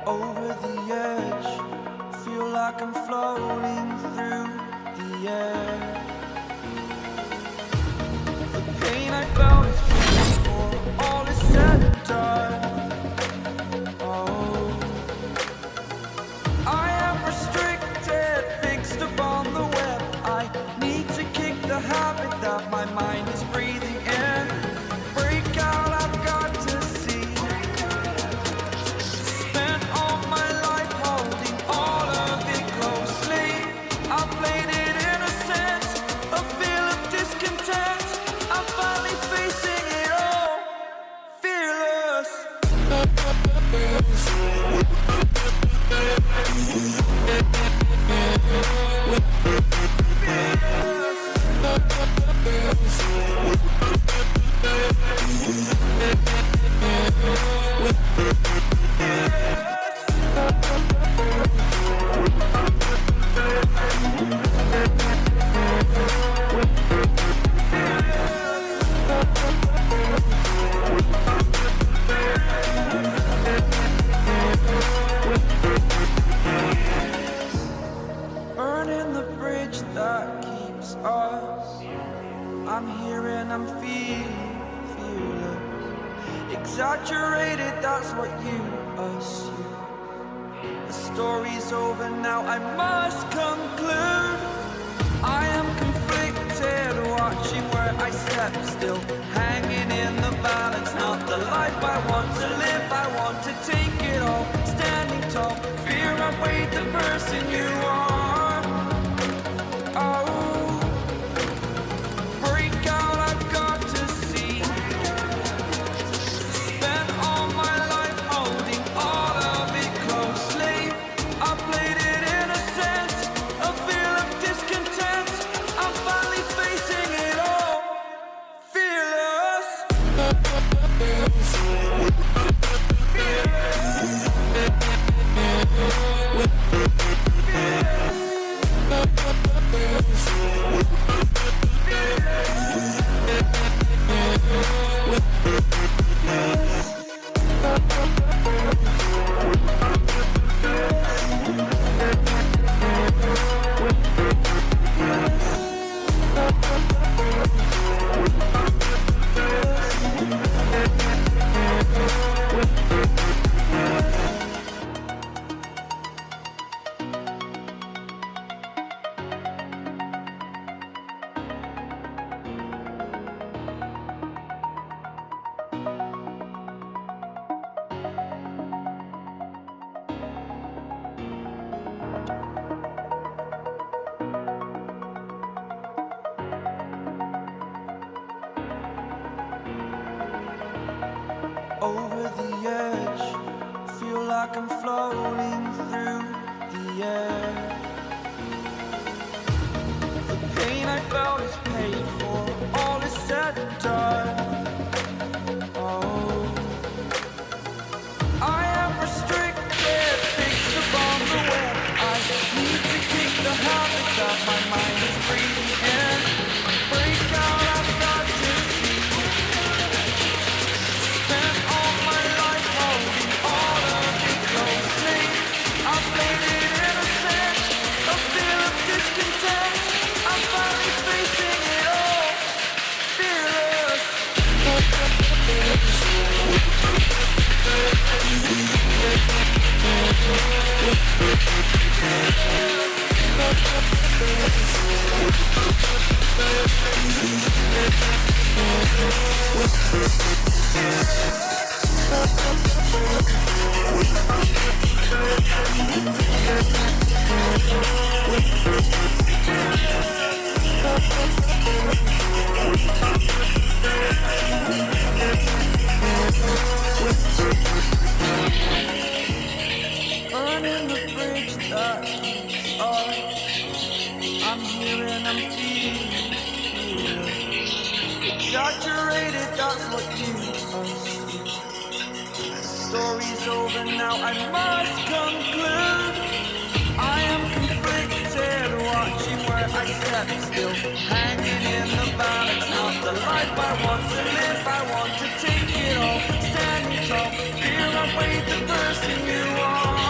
over the edge. Feel like I'm floating through the air. The pain I felt is paid for, all is said and done. Oh, I am restricted, fixed upon the web. I need to kick the habit that my mind is breathing in. Break out, I've got to see. Spent all my life holding all of it closely. I played it innocent, a feel of discontent. I'm finally facing it all, fearless. Burning the bridge that keeps us. I'm here and I'm feeling fearless. Exaggerated, that's what you assume. The story's over now, I must conclude. I am conflicted, watching where I step still, hanging in the balance. Not the life I want to live, I want to take it all. Standing tall, fear outweighed the person you are. Oh, break out, I've got to see. Spent all my life holding all of it closely. I played it innocent, a feel of discontent. I'm finally facing it all, fearless. Over the edge, feel like I'm floating through the air. The pain I felt is paid for, all is said and done. Oh, I am restricted, fixed upon the web. I need to kick the habit that my mind is breathing in. Break out, I've got to see. Spent all my life holding all of it closely. I played it innocent, a feel of discontent. I'm finally facing it all, fearless. Burning the bridge that keeps us. I'm here and I'm feeling fearless. Exaggerated, that's what you assume. The story's over now, I must conclude. I am conflicted, watching where I step still, hanging in the balance. Not the life I want to live, I want to take it all. Standing tall, fear outweighed the person you are.